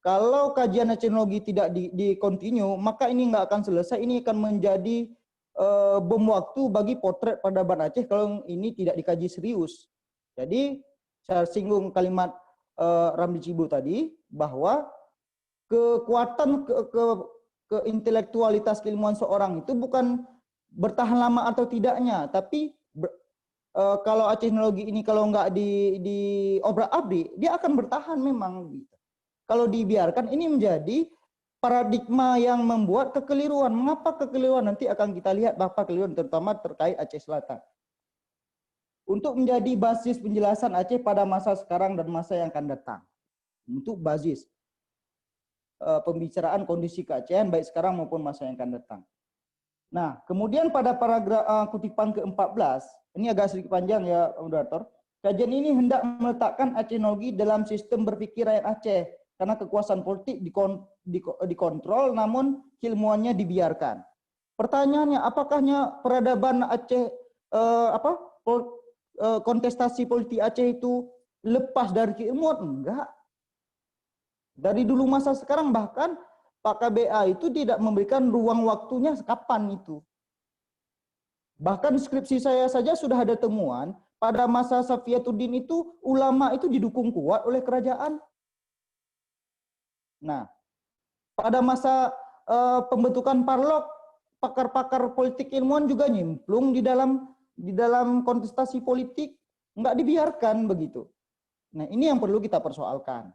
kalau kajian etnologi tidak di continue, maka ini nggak akan selesai. Ini akan menjadi bom waktu bagi potret peradaban Aceh kalau ini tidak dikaji serius. Jadi saya singgung kalimat Ramli Cibu tadi bahwa kekuatan intelektualitas keilmuan seorang itu bukan bertahan lama atau tidaknya, tapi kalau etnologi ini kalau nggak di obrak-abrik, dia akan bertahan memang. Gitu. Kalau dibiarkan ini menjadi paradigma yang membuat kekeliruan. Mengapa kekeliruan? Nanti akan kita lihat apa kekeliruan terutama terkait Aceh Selatan. Untuk menjadi basis penjelasan Aceh pada masa sekarang dan masa yang akan datang. Untuk basis pembicaraan kondisi keacehan baik sekarang maupun masa yang akan datang. Nah, kemudian pada paragraf kutipan ke-14, ini agak sedikit panjang ya, moderator. Kajian ini hendak meletakkan etnologi dalam sistem berpikir rakyat Aceh karena kekuasaan politik dikontrol namun keilmuannya dibiarkan. Pertanyaannya, apakahnya peradaban Aceh kontestasi politik Aceh itu lepas dari keilmuan? Enggak. Dari dulu masa sekarang bahkan Pak KBA itu tidak memberikan ruang waktunya kapan itu. Bahkan skripsi saya saja sudah ada temuan pada masa Safiatuddin itu ulama itu didukung kuat oleh kerajaan. Nah, pada masa pembentukan Parlok, pakar-pakar politik ilmuwan juga nyemplung di dalam kontestasi politik, nggak dibiarkan begitu. Nah, ini yang perlu kita persoalkan.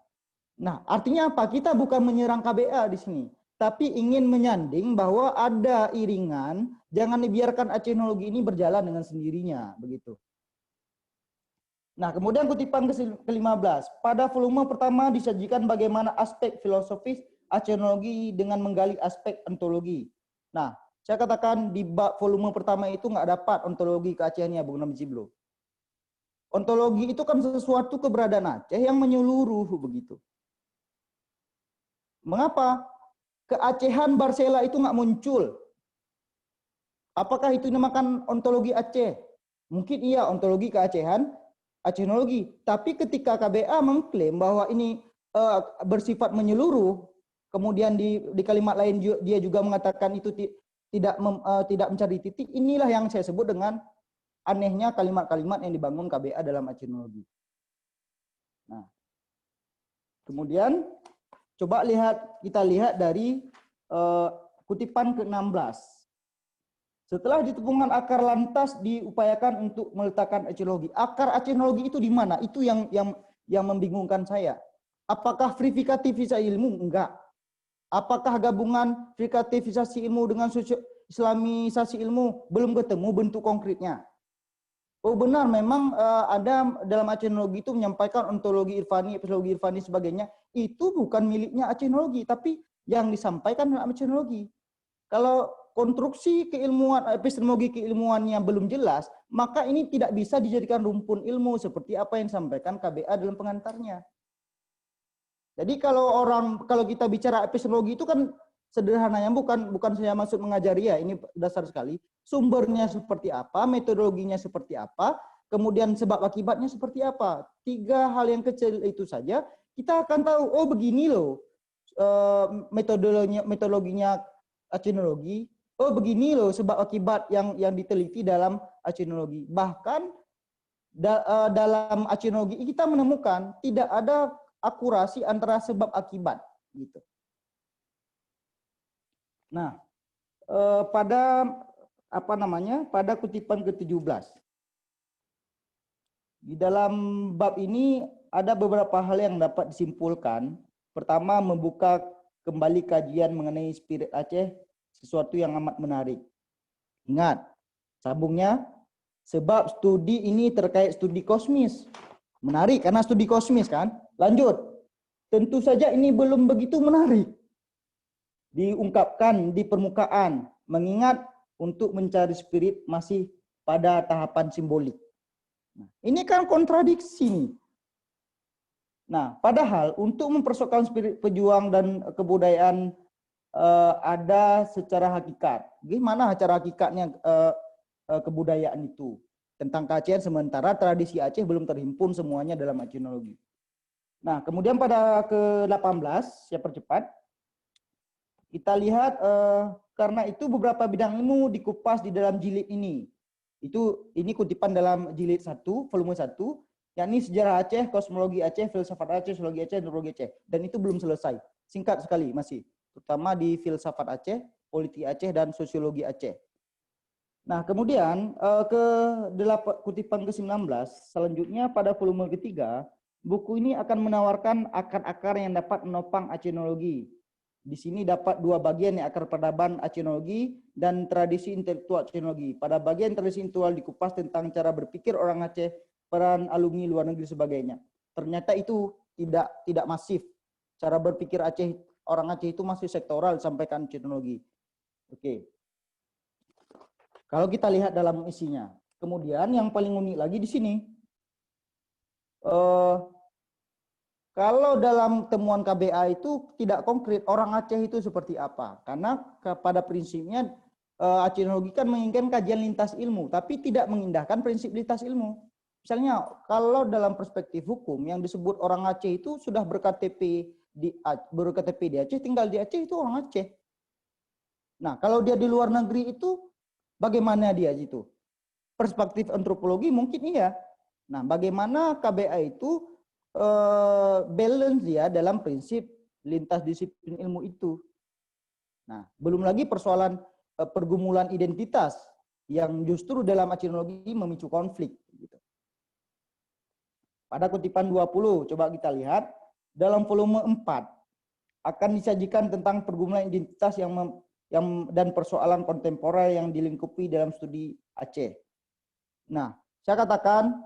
Nah, artinya apa? Kita bukan menyerang KBA di sini, tapi ingin menyanding bahwa ada iringan, jangan dibiarkan etnologi ini berjalan dengan sendirinya, begitu. Nah, kemudian kutipan ke-15. Pada volume pertama disajikan bagaimana aspek filosofis etnologi dengan menggali aspek ontologi. Nah, saya katakan di bab volume pertama itu nggak dapat ontologi keacehannya, Bung Namjiblo. Ontologi itu kan sesuatu keberadaan Aceh yang menyeluruh, begitu. Mengapa keacehan Barsela itu nggak muncul? Apakah itu dinamakan ontologi Aceh? Mungkin iya ontologi keacehan, etnologi. Tapi ketika KBA mengklaim bahwa ini bersifat menyeluruh, kemudian di kalimat lain dia juga mengatakan itu tidak mencari titik, inilah yang saya sebut dengan anehnya kalimat-kalimat yang dibangun KBA dalam etnologi. Nah, kemudian coba kita lihat dari kutipan ke-16. Setelah ditemukan akar lantas diupayakan untuk meletakkan etnologi. Akar etnologi itu di mana? Itu yang membingungkan saya. Apakah verifikatifisasi ilmu? Enggak. Apakah gabungan verifikatifisasi ilmu dengan islamisasi ilmu? Belum ketemu bentuk konkretnya. Oh benar, memang ada dalam etnologi itu menyampaikan ontologi irfani, epistemologi irfani sebagainya. Itu bukan miliknya etnologi, tapi yang disampaikan dalam etnologi. Kalau konstruksi keilmuan, epistemologi keilmuannya belum jelas, maka ini tidak bisa dijadikan rumpun ilmu seperti apa yang disampaikan KBA dalam pengantarnya. Jadi kalau kita bicara epistemologi itu kan sederhananya bukan saya maksud mengajari ya, ini dasar sekali. Sumbernya seperti apa, metodologinya seperti apa, kemudian sebab akibatnya seperti apa. 3 hal yang kecil itu saja kita akan tahu, oh begini loh metodologinya etnologi. Oh begini loh sebab akibat yang diteliti dalam etnologi. Bahkan dalam etnologi kita menemukan tidak ada akurasi antara sebab akibat gitu. Nah, pada kutipan ke-17. Di dalam bab ini ada beberapa hal yang dapat disimpulkan. Pertama, membuka kembali kajian mengenai spirit Aceh, sesuatu yang amat menarik. Ingat, sambungnya, sebab studi ini terkait studi kosmis. Menarik karena studi kosmis kan. Lanjut, tentu saja ini belum begitu menarik. Diungkapkan di permukaan, mengingat untuk mencari spirit masih pada tahapan simbolik. Nah, ini kan kontradiksi nih. Nah, padahal untuk mempersoalkan spirit pejuang dan kebudayaan ada secara hakikat. Gimana cara hakikatnya kebudayaan itu? Tentang keacehan sementara tradisi Aceh belum terhimpun semuanya dalam etnologi. Nah, kemudian pada ke-18, saya percepat. Kita lihat karena itu beberapa bidang ilmu dikupas di dalam jilid ini. Ini kutipan dalam jilid 1, volume 1, yakni sejarah Aceh, kosmologi Aceh, filsafat Aceh, sosiologi Aceh, antropologi Aceh. Dan itu belum selesai. Singkat sekali masih. Terutama di filsafat Aceh, politik Aceh, dan sosiologi Aceh. Nah, kemudian kutipan ke-19, selanjutnya pada volume ketiga, buku ini akan menawarkan akar-akar yang dapat menopang Acenologi. Di sini dapat dua bagian, yang akar peradaban Acenologi dan tradisi intelektual Acenologi. Pada bagian tradisi intelektual dikupas tentang cara berpikir orang Aceh, peran alumni luar negeri sebagainya. Ternyata itu tidak masif. Cara berpikir orang Aceh itu masih sektoral disampaikan Acenologi. Oke. Kalau kita lihat dalam isinya. Kemudian yang paling unik lagi di sini, kalau dalam temuan KBA itu tidak konkret orang Aceh itu seperti apa. Karena pada prinsipnya Acenologi kan menginginkan kajian lintas ilmu, tapi tidak mengindahkan prinsip lintas ilmu. Misalnya kalau dalam perspektif hukum yang disebut orang Aceh itu sudah berKTP di Aceh, tinggal di Aceh itu orang Aceh. Nah, kalau dia di luar negeri itu bagaimana dia itu? Perspektif antropologi mungkin iya. Nah, bagaimana KBA itu balance dia dalam prinsip lintas disiplin ilmu itu. Nah, belum lagi persoalan pergumulan identitas yang justru dalam Acenologi memicu konflik. Pada kutipan 20, coba kita lihat, dalam volume 4 akan disajikan tentang pergumulan identitas dan persoalan kontemporer yang dilingkupi dalam studi Aceh. Nah, saya katakan,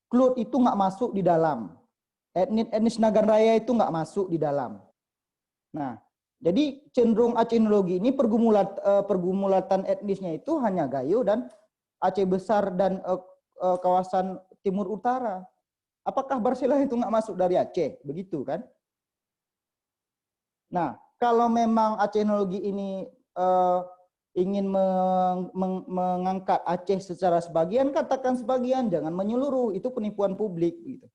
Klut itu nggak masuk di dalam. Etnis Nagan Raya itu nggak masuk di dalam. Nah, jadi cenderung Acenologi ini pergumulatan etnisnya itu hanya Gayo dan Aceh Besar dan kawasan Timur Utara. Apakah Barsela itu nggak masuk dari Aceh? Begitu kan? Nah, kalau memang Acenologi ini ingin mengangkat Aceh secara sebagian, katakan sebagian, jangan menyeluruh, itu penipuan publik. Gitu.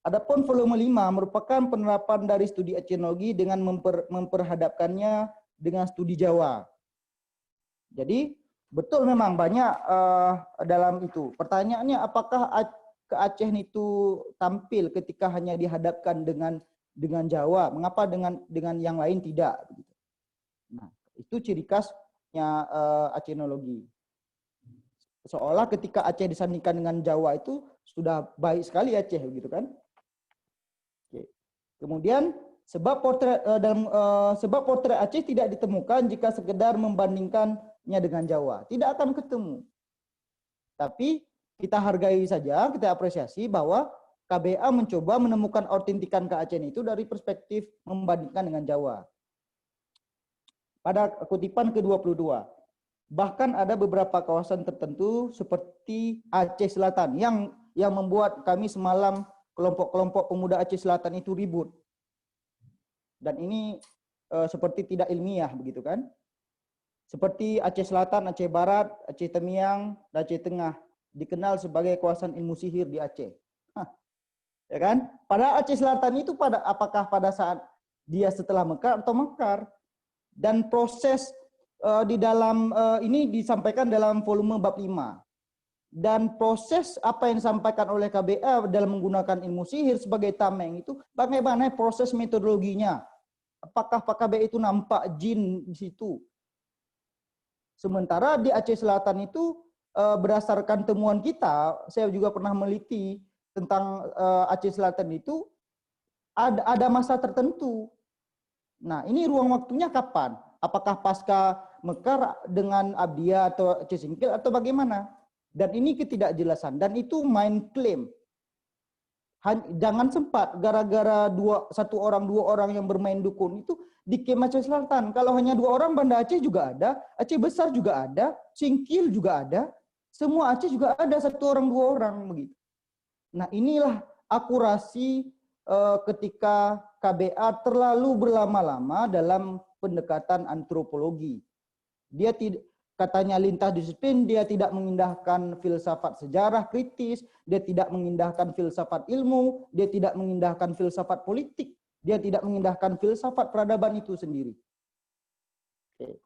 Adapun volume 5 merupakan penerapan dari studi Acenologi dengan memperhadapkannya dengan studi Jawa. Jadi betul memang banyak dalam itu. Pertanyaannya apakah ke Aceh itu tampil ketika hanya dihadapkan dengan Jawa? Mengapa dengan yang lain tidak? Nah, itu ciri khasnya Acenologi. Seolah ketika Aceh disandingkan dengan Jawa itu sudah baik sekali Aceh, gitu kan? Oke. Kemudian sebab potret Aceh tidak ditemukan jika sekedar membandingkannya dengan Jawa, tidak akan ketemu. Tapi kita hargai saja, kita apresiasi bahwa KBA mencoba menemukan autentikan keacehan itu dari perspektif membandingkan dengan Jawa. Pada kutipan ke-22, bahkan ada beberapa kawasan tertentu seperti Aceh Selatan yang membuat kami semalam kelompok-kelompok pemuda Aceh Selatan itu ribut. Dan ini seperti tidak ilmiah begitu kan? Seperti Aceh Selatan, Aceh Barat, Aceh Temiang, dan Aceh Tengah dikenal sebagai kawasan ilmu sihir di Aceh. Ya kan? Padahal Aceh Selatan itu apakah pada saat dia setelah mekar atau mekar? Dan proses di dalam ini disampaikan dalam volume bab 5. Dan proses apa yang disampaikan oleh KBA dalam menggunakan ilmu sihir sebagai tameng itu bagaimana proses metodologinya? Apakah Pak KBA itu nampak jin di situ? Sementara di Aceh Selatan itu berdasarkan temuan kita, saya juga pernah meliti tentang Aceh Selatan itu ada masa tertentu. Nah, ini ruang waktunya kapan? Apakah pasca mekar dengan Abdia atau Aceh Singkil atau bagaimana? Dan ini ketidakjelasan. Dan itu main klaim. Jangan sempat gara-gara dua orang yang bermain dukun itu di Kem Aceh Selatan. Kalau hanya 2 orang, Banda Aceh juga ada, Aceh Besar juga ada, Singkil juga ada, semua Aceh juga ada 1 orang 2 orang begitu. Nah, inilah akurasi ketika KBA terlalu berlama-lama dalam pendekatan antropologi. Dia tidak katanya lintas disiplin, dia tidak mengindahkan filsafat sejarah kritis, dia tidak mengindahkan filsafat ilmu, dia tidak mengindahkan filsafat politik, dia tidak mengindahkan filsafat peradaban itu sendiri. Oke.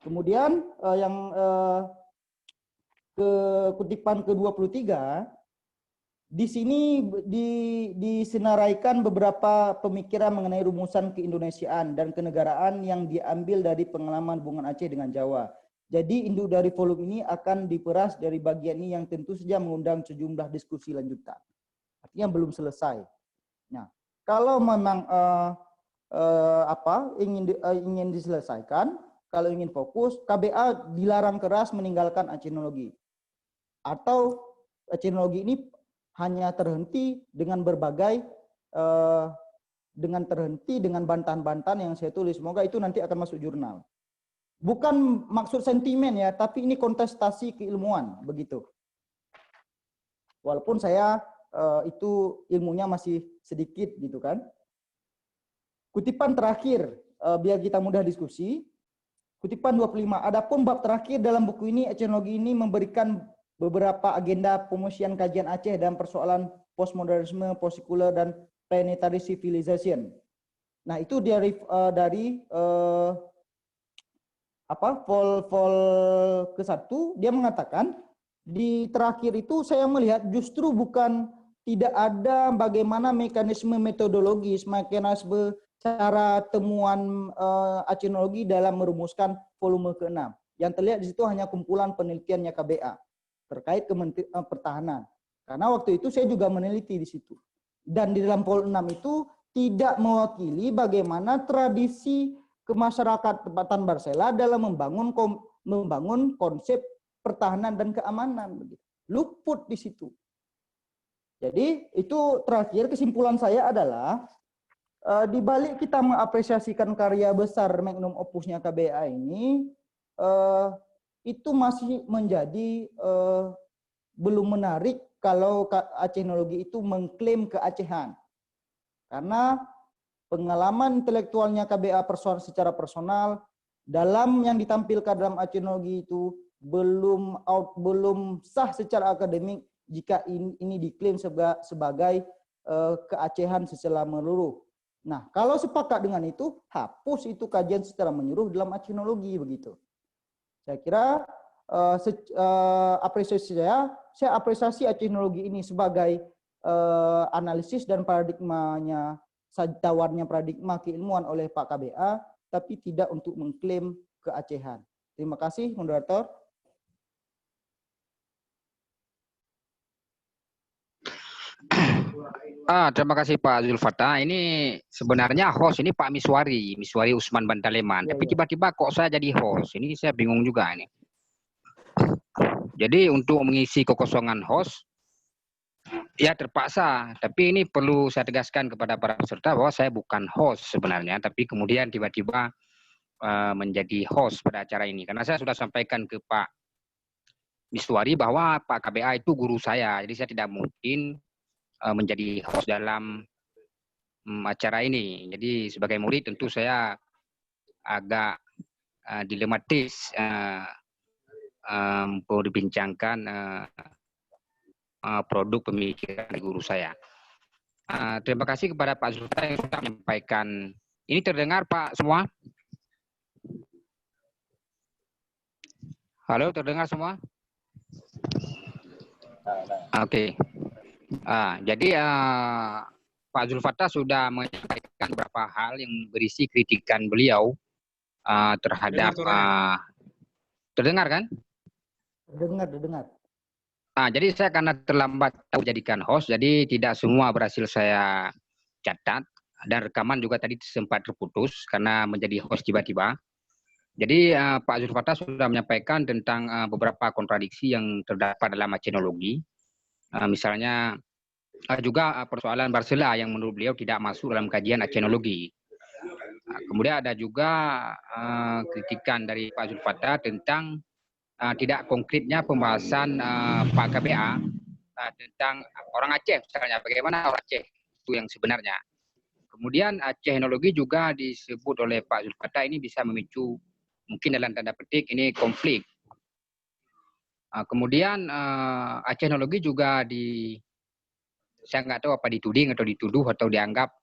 Kemudian yang ke kutipan ke-23, di sini disenaraikan beberapa pemikiran mengenai rumusan keindonesiaan dan kenegaraan yang diambil dari pengalaman hubungan Aceh dengan Jawa. Jadi induk dari volume ini akan diperas dari bagian ini yang tentu saja mengundang sejumlah diskusi lanjutan. Artinya belum selesai. Nah, kalau memang ingin diselesaikan, kalau ingin fokus, KBA dilarang keras meninggalkan Acenologi. Atau Acenologi ini hanya terhenti dengan berbagai dengan bantahan-bantahan yang saya tulis. Semoga itu nanti akan masuk jurnal. Bukan maksud sentimen ya, tapi ini kontestasi keilmuan begitu. Walaupun saya itu ilmunya masih sedikit gitu kan. Kutipan terakhir biar kita mudah diskusi. Kutipan 25. Adapun bab terakhir dalam buku ini, Acenologi ini memberikan beberapa agenda pemosian kajian Aceh dan persoalan postmodernisme, posikuler, dan planetary civilization. Nah, itu dari vol ke-1, dia mengatakan, di terakhir itu saya melihat justru bukan tidak ada bagaimana mekanisme metodologis, mekanisme cara temuan Acenologi dalam merumuskan volume ke-6. Yang terlihat di situ hanya kumpulan penelitiannya KBA terkait Kementerian Pertahanan. Karena waktu itu saya juga meneliti di situ. Dan di dalam vol 6 itu tidak mewakili bagaimana tradisi kemasyarakat tempatan Barsela dalam membangun konsep pertahanan dan keamanan. Luput di situ. Jadi itu terakhir kesimpulan saya adalah di balik kita mengapresiasikan karya besar magnum opusnya KBA ini, itu masih menjadi belum menarik kalau Acenologi itu mengklaim keacehan. Karena pengalaman intelektualnya KBA secara personal dalam yang ditampilkan dalam Acenologi itu belum sah secara akademik jika ini diklaim sebagai keacehan secara menyeluruh. Nah, kalau sepakat dengan itu, hapus itu kajian secara menyeluruh dalam Acenologi begitu. Saya kira saya apresiasi Acenologi ini sebagai analisis dan paradigmanya, tawarnya paradigma keilmuan oleh Pak KBA, tapi tidak untuk mengklaim keacehan. Terima kasih, moderator. Terima kasih Pak Zulfata. Ini sebenarnya host ini Pak Miswari Usman Bantaleman. Tapi tiba-tiba kok saya jadi host? Ini saya bingung juga ini. Jadi untuk mengisi kekosongan host, ya terpaksa. Tapi ini perlu saya tegaskan kepada para peserta bahwa saya bukan host sebenarnya, tapi kemudian tiba-tiba menjadi host pada acara ini. Karena saya sudah sampaikan ke Pak Miswari bahwa Pak KBA itu guru saya. Jadi saya tidak mungkin menjadi host dalam acara ini. Jadi sebagai murid tentu saya agak dilematis untuk dibincangkan produk pemikiran dari guru saya. Terima kasih kepada Pak Zulfata yang sudah menyampaikan. Ini terdengar Pak semua? Halo, terdengar semua? Oke. Jadi Pak Zulfata sudah menyampaikan beberapa hal yang berisi kritikan beliau terhadap terdengar kan? Terdengar. Jadi saya karena terlambat jadikan host, jadi tidak semua berhasil saya catat dan rekaman juga tadi sempat terputus karena menjadi host tiba-tiba. Jadi Pak Zulfata sudah menyampaikan tentang beberapa kontradiksi yang terdapat dalam Acenologi. Misalnya juga persoalan Barsela yang menurut beliau tidak masuk dalam kajian Acenologi. Kemudian ada juga kritikan dari Pak Zulfata tentang tidak konkretnya pembahasan Pak KBA tentang orang Aceh misalnya, bagaimana orang Aceh itu yang sebenarnya. Kemudian Acenologi juga disebut oleh Pak Zulfata ini bisa memicu mungkin dalam tanda petik ini konflik. Kemudian Acenologi juga saya nggak tahu apa dituding atau dituduh atau dianggap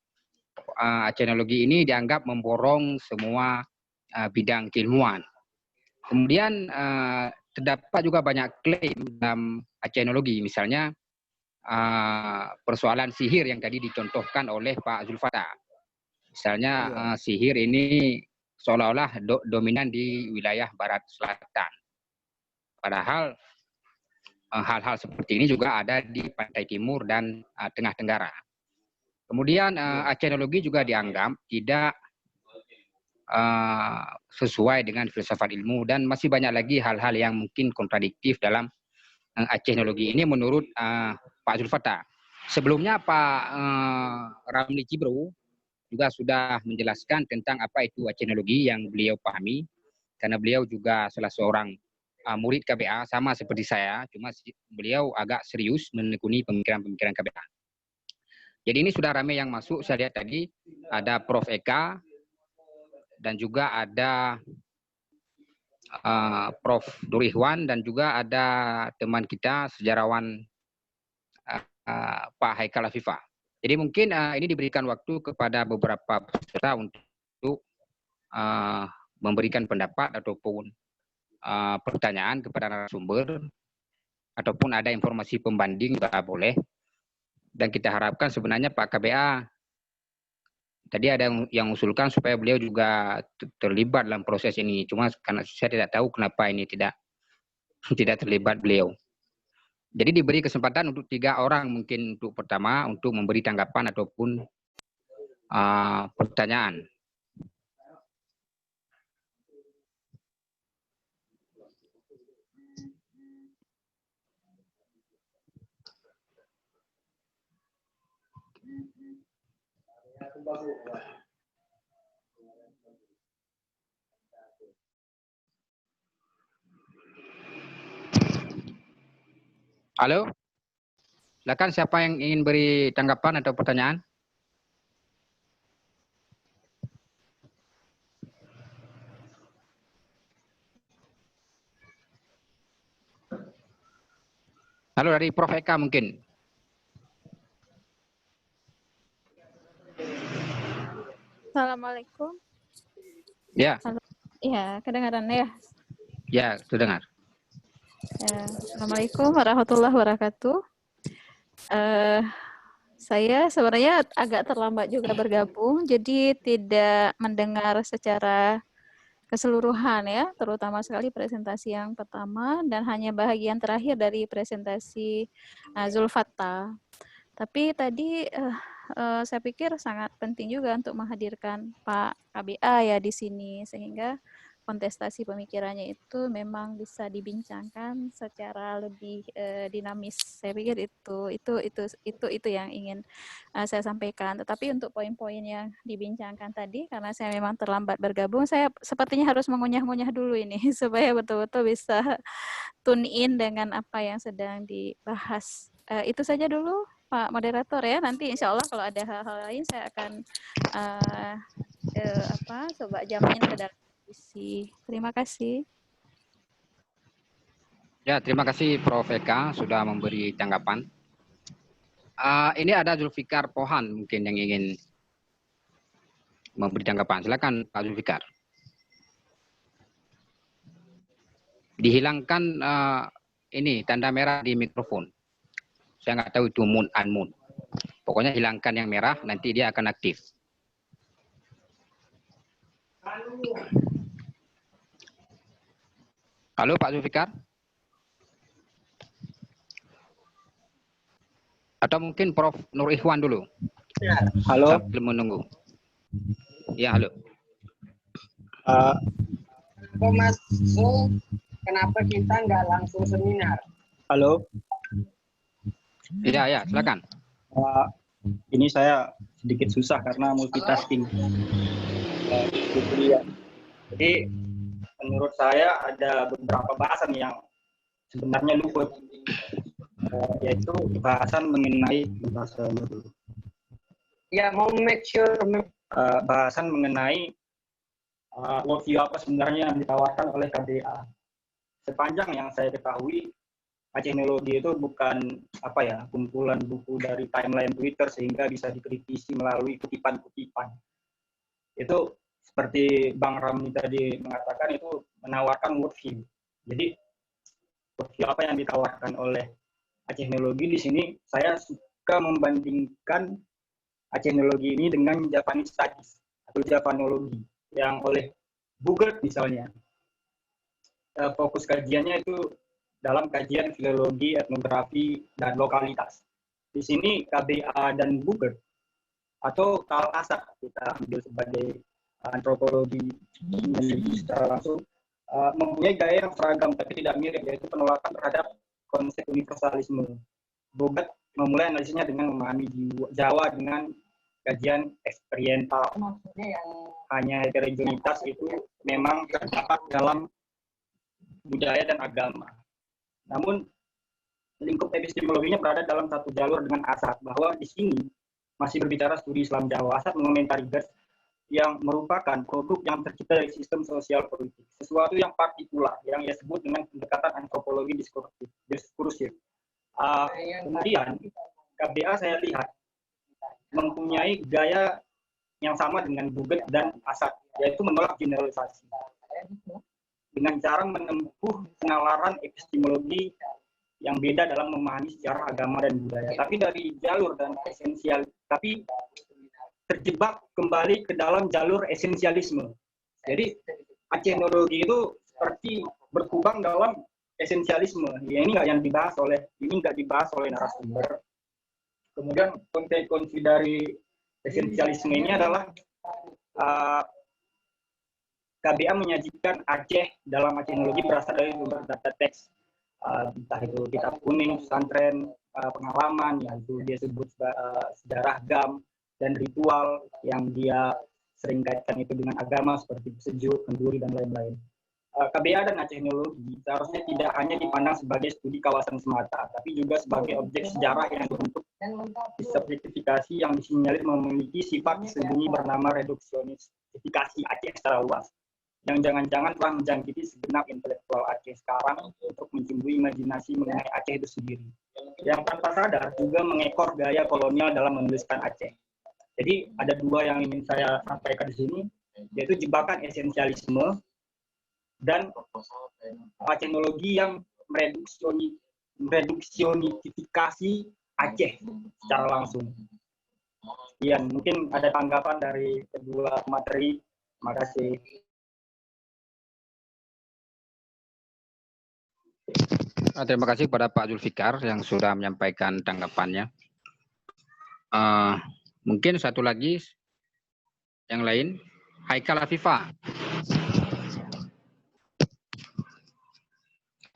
Acenologi ini dianggap memborong semua bidang keilmuan. Kemudian terdapat juga banyak klaim dalam Acenologi, misalnya persoalan sihir yang tadi dicontohkan oleh Pak Zulfata. Misalnya sihir ini seolah-olah dominan di wilayah Barat Selatan. Padahal hal-hal seperti ini juga ada di pantai timur dan tengah tenggara. Kemudian Acenologi juga dianggap tidak sesuai dengan filsafat ilmu dan masih banyak lagi hal-hal yang mungkin kontradiktif dalam Acenologi ini menurut Pak Zulfata. Sebelumnya Pak Ramli Cibro juga sudah menjelaskan tentang apa itu Acenologi yang beliau pahami, karena beliau juga salah seorang murid KBA, sama seperti saya, cuma beliau agak serius menekuni pemikiran-pemikiran KBA. Jadi ini sudah ramai yang masuk, saya lihat tadi ada Prof. Eka, dan juga ada Prof. Durihwan, dan juga ada teman kita, sejarawan Pak Haikal Afifah. Jadi mungkin ini diberikan waktu kepada beberapa peserta untuk memberikan pendapat ataupun pertanyaan kepada narasumber, ataupun ada informasi pembanding juga boleh. Dan kita harapkan sebenarnya Pak KBA tadi ada yang usulkan supaya beliau juga terlibat dalam proses ini. Cuma karena saya tidak tahu kenapa ini tidak terlibat beliau. Jadi diberi kesempatan untuk 3 orang mungkin untuk pertama untuk memberi tanggapan ataupun pertanyaan. Halo, silakan siapa yang ingin beri tanggapan atau pertanyaan? Halo, dari Prof. Eka mungkin. Assalamualaikum. Ya. Ya, kedengaran ya? Ya, terdengar. Ya, Assalamualaikum warahmatullahi wabarakatuh. Saya sebenarnya agak terlambat juga bergabung, jadi tidak mendengar secara keseluruhan ya, terutama sekali presentasi yang pertama dan hanya bahagian terakhir dari presentasi Zulfata. Tapi tadi saya pikir sangat penting juga untuk menghadirkan Pak KBA ya di sini, sehingga kontestasi pemikirannya itu memang bisa dibincangkan secara lebih dinamis. Saya pikir itu yang ingin saya sampaikan. Tetapi untuk poin-poin yang dibincangkan tadi, karena saya memang terlambat bergabung, saya sepertinya harus mengunyah-ngunyah dulu ini supaya betul-betul bisa tune in dengan apa yang sedang dibahas. Itu saja dulu Pak Moderator ya. Nanti insya Allah kalau ada hal-hal lain saya akan coba jamin ke dalam diskusi. Terima kasih. Ya, terima kasih Prof. Eka sudah memberi tanggapan. Ini ada Zulfikar Pohan mungkin yang ingin memberi tanggapan. Silakan Pak Zulfikar. Dihilangkan ini tanda merah di mikrofon. Saya nggak tahu itu mute unmute. Pokoknya hilangkan yang merah, nanti dia akan aktif. Halo Pak Zulfikar. Atau mungkin Prof. Nur Ikhwan dulu. Ya, halo. Sambil menunggu. Ya, halo. Kok masuk, kenapa kita nggak langsung seminar? Halo. Ya, silakan. Ini saya sedikit susah karena multitasking. Jadi menurut saya ada beberapa bahasan yang sebenarnya luput, yaitu bahasan mengenai bahasan mengenai worldview apa sebenarnya yang ditawarkan oleh KBA. Sepanjang yang saya ketahui, Acenologi itu bukan kumpulan buku dari timeline Twitter sehingga bisa dikritisi melalui kutipan-kutipan. Itu seperti Bang Ramli tadi mengatakan, itu menawarkan worldview. Jadi worldview apa yang ditawarkan oleh Acenologi di sini, saya suka membandingkan Acenologi ini dengan Japanese Studies atau Javanologi yang oleh Bugert misalnya. Fokus kajiannya itu dalam kajian filologi, etnografi, dan lokalitas. Di sini KBA dan Bugert atau Karl Asser kita ambil sebagai antropologi secara langsung mempunyai gaya yang seragam tapi tidak mirip, yaitu penolakan terhadap konsep universalisme. Bugert memulai analisisnya dengan memahami Jawa dengan kajian eksperiental. Maksudnya yang hanya heterogenitas itu memang terdapat dalam budaya dan agama. Namun lingkup epistemologinya berada dalam satu jalur dengan Asad, bahwa di sini masih berbicara studi Islam Jawa. Asad mengomentari GERS yang merupakan produk yang tercipta dari sistem sosial politik, sesuatu yang partikular yang ia sebut dengan pendekatan antropologi diskursif. Kemudian KBA saya lihat mempunyai gaya yang sama dengan Bugert dan Asad, yaitu menolak generalisasi dengan cara menempuh penalaran epistemologi yang beda dalam memahami sejarah agama dan budaya, tapi dari jalur dan esensial, tapi terjebak kembali ke dalam jalur esensialisme. Jadi Acenologi itu seperti berkubang dalam esensialisme. Ya, ini nggak dibahas oleh narasumber. Kemudian konsekuensi dari esensialisme ini adalah KBA menyajikan Aceh dalam Acenologi berasal dari sumber data teks, entah itu kitab kuning, pesantren, pengalaman, yang itu dia sebut sejarah gam, dan ritual yang dia sering kaitkan itu dengan agama seperti sejuk, kenduri, dan lain-lain. KBA dan Acenologi seharusnya tidak hanya dipandang sebagai studi kawasan semata, tapi juga sebagai objek sejarah yang dibentuk disubjektifikasi yang disinyalir memiliki sifat sembunyi bernama reduksionisifikasi Aceh secara luas, yang jangan-jangan telah menjangkiti segenap intelektual Aceh sekarang untuk mencimbui imajinasi mengenai Aceh itu sendiri, yang tanpa sadar juga mengekor gaya kolonial dalam menuliskan Aceh. Jadi ada dua yang ingin saya sampaikan di sini, yaitu jebakan esensialisme dan Acenologi yang mereduksionifikasi Aceh secara langsung. Iya, mungkin ada tanggapan dari kedua materi. Terima kasih. Terima kasih kepada Pak Zulfikar yang sudah menyampaikan tanggapannya. Mungkin satu lagi yang lain, Haikal Afifah.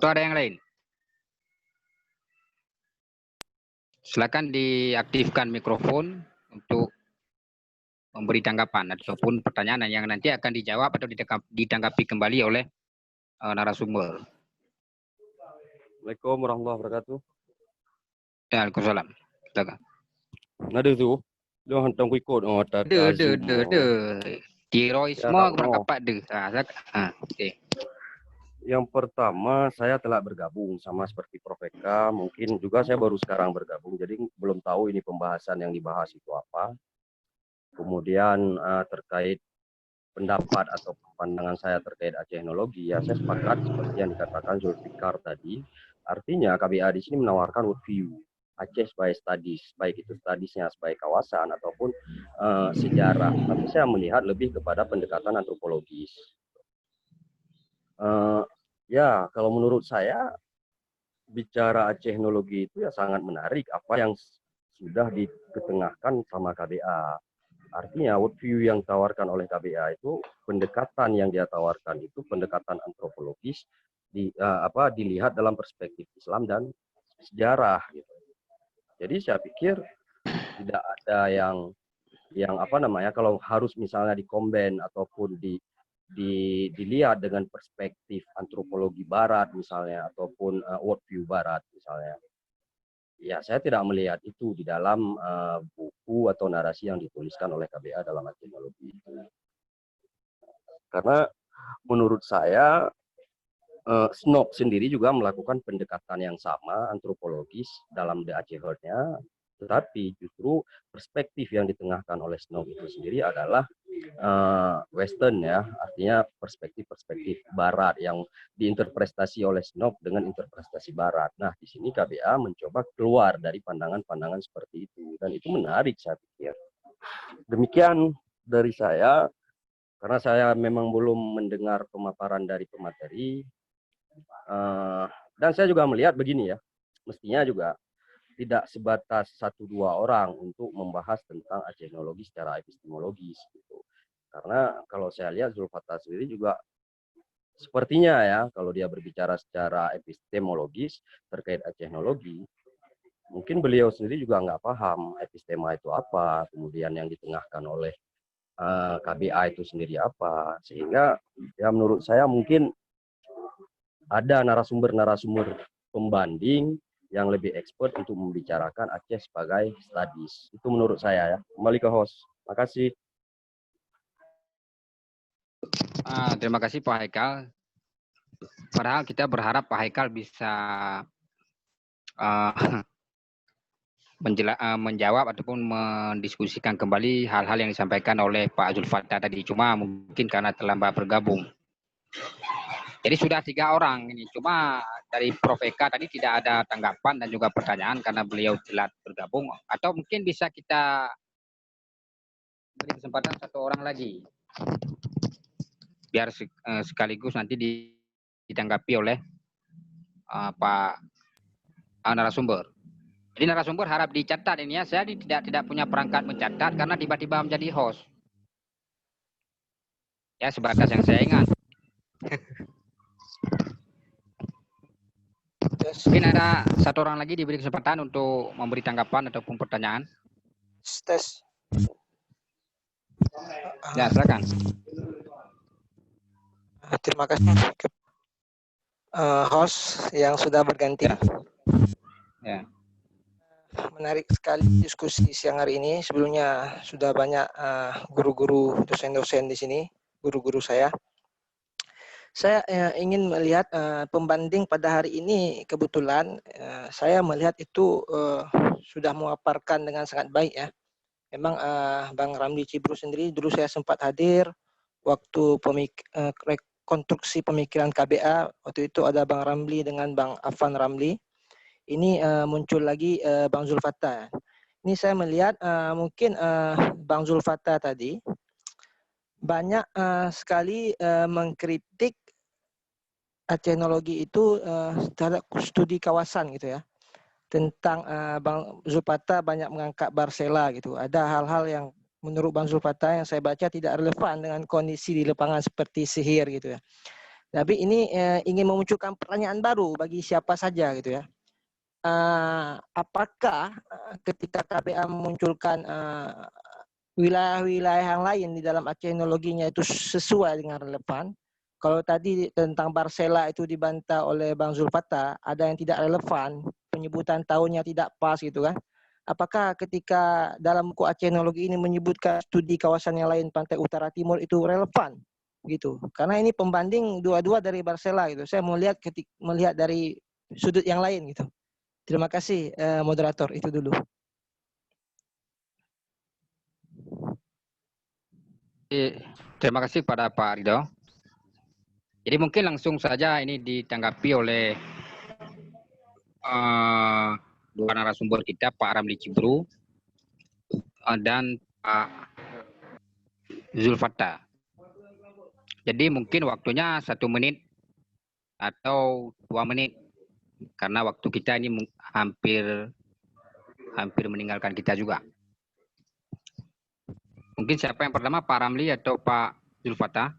Atau ada yang lain? Silakan diaktifkan mikrofon untuk memberi tanggapan ataupun pertanyaan yang nanti akan dijawab atau ditanggapi kembali oleh narasumber. Assalamualaikum warahmatullahi wabarakatuh. Waalaikumsalam. Silakan. Nada tu, dia hantam ikut orang Tiroisme berapa deh? Oke. Yang pertama, saya telah bergabung sama seperti Prof. Eka. Mungkin juga saya baru sekarang bergabung, jadi belum tahu ini pembahasan yang dibahas itu apa. Kemudian terkait pendapat atau pandangan saya terkait Acenologi, ya saya sepakat seperti yang dikatakan Zulfikar tadi. Artinya KBA di sini menawarkan worldview Aceh sebagai studies, baik itu studiesnya sebagai kawasan ataupun sejarah. Tapi saya melihat lebih kepada pendekatan antropologis. Ya, kalau menurut saya bicara Acenologi itu ya sangat menarik apa yang sudah diketengahkan sama KBA. Artinya worldview yang ditawarkan oleh KBA itu pendekatan yang dia tawarkan itu pendekatan antropologis dilihat dalam perspektif Islam dan sejarah gitu. Jadi saya pikir tidak ada yang kalau harus misalnya dikombin ataupun dilihat dengan perspektif antropologi barat misalnya ataupun worldview barat misalnya. Ya, saya tidak melihat itu di dalam buku atau narasi yang dituliskan oleh KBA dalam Acenologi itu. Karena menurut saya SNOP sendiri juga melakukan pendekatan yang sama antropologis dalam The Aceh Herd-nya, tetapi justru perspektif yang ditengahkan oleh SNOP itu sendiri adalah Western ya, artinya perspektif Barat yang diinterpretasi oleh SNOP dengan interpretasi Barat. Nah, di sini KBA mencoba keluar dari pandangan-pandangan seperti itu, dan itu menarik saya pikir. Demikian dari saya, karena saya memang belum mendengar pemaparan dari pemateri, dan saya juga melihat begini ya, mestinya juga tidak sebatas 1-2 orang untuk membahas tentang Acehnologi secara epistemologis gitu. Karena kalau saya lihat Zulfattah sendiri juga sepertinya ya, kalau dia berbicara secara epistemologis terkait Acehnologi, mungkin beliau sendiri juga nggak paham epistema itu apa, kemudian yang ditengahkan oleh KBA itu sendiri apa, sehingga ya menurut saya mungkin ada narasumber-narasumber pembanding yang lebih expert untuk membicarakan Aceh sebagai studies. Itu menurut saya ya. Kembali ke host. Makasih. Terima kasih Pak Haikal. Padahal kita berharap Pak Haikal bisa menjawab ataupun mendiskusikan kembali hal-hal yang disampaikan oleh Pak Zulfattah tadi. Cuma mungkin karena terlambat bergabung. Jadi sudah 3 orang ini. Cuma dari Prof. Eka tadi tidak ada tanggapan dan juga pertanyaan karena beliau telat bergabung. Atau mungkin bisa kita beri kesempatan 1 orang lagi. Biar sekaligus nanti ditanggapi oleh Pak narasumber. Jadi narasumber harap dicatat ini ya. Saya tidak punya perangkat mencatat karena tiba-tiba menjadi host. Ya sebatas yang saya ingat. Mungkin ada 1 orang lagi diberi kesempatan untuk memberi tanggapan ataupun pertanyaan. Tes. Ya, silakan. Terima kasih host yang sudah berganti. Ya. Menarik sekali diskusi siang hari ini. Sebelumnya sudah banyak guru-guru, dosen-dosen di sini, guru-guru saya. Saya ingin melihat pembanding pada hari ini. Kebetulan saya melihat itu sudah memaparkan dengan sangat baik ya. Memang Bang Ramli Cibru sendiri dulu saya sempat hadir waktu rekonstruksi pemikiran KBA. Waktu itu ada Bang Ramli dengan Bang Afan Ramli. Ini muncul lagi Bang Zulfattah. Ini saya melihat mungkin Bang Zulfattah tadi banyak sekali mengkritik Acehnologi itu terhadap studi kawasan gitu ya. Tentang Bang Zulfattah banyak mengangkat Barsela gitu. Ada hal-hal yang menurut Bang Zulfattah yang saya baca tidak relevan dengan kondisi di lapangan seperti sihir gitu ya. Tapi ini ingin memunculkan pertanyaan baru bagi siapa saja gitu ya. Apakah ketika KBA memunculkan wilayah-wilayah yang lain di dalam Acehnologinya itu sesuai dengan relevan? Kalau tadi tentang Barsela itu dibantah oleh Bang Zulfattah, ada yang tidak relevan, penyebutan tahunnya tidak pas gitu kan. Apakah ketika dalam buku Acehnologi ini menyebutkan studi kawasan yang lain pantai utara timur itu relevan gitu? Karena ini pembanding dua-dua dari Barsela gitu. Saya melihat dari sudut yang lain gitu. Terima kasih moderator, itu dulu. Terima kasih kepada Pak Ridho. Jadi mungkin langsung saja ini ditanggapi oleh 2 narasumber kita, Pak Ramli Cibru dan Pak Zulfattah. Jadi mungkin waktunya 1 menit atau 2 menit karena waktu kita ini hampir meninggalkan kita juga. Mungkin siapa yang pertama, Pak Ramli atau Pak Zulfattah?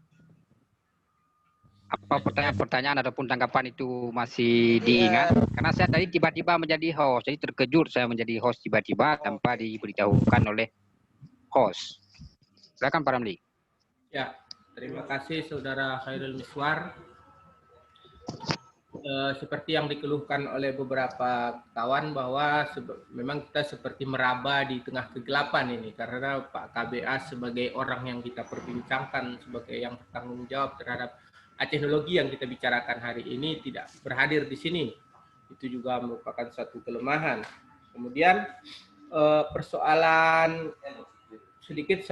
Apa pertanyaan ataupun tanggapan itu masih diingat? Karena saya tadi tiba-tiba menjadi host, jadi terkejut saya menjadi host tiba-tiba tanpa diberitahukan oleh host. Silakan Pak Ramli. Ya, terima kasih Saudara Khairul Miswar. seperti yang dikeluhkan oleh beberapa kawan bahwa memang kita seperti meraba di tengah kegelapan ini, karena Pak KBA sebagai orang yang kita perbincangkan sebagai yang bertanggung jawab terhadap teknologi yang kita bicarakan hari ini tidak berhadir di sini. Itu juga merupakan satu kelemahan. Kemudian persoalan sedikit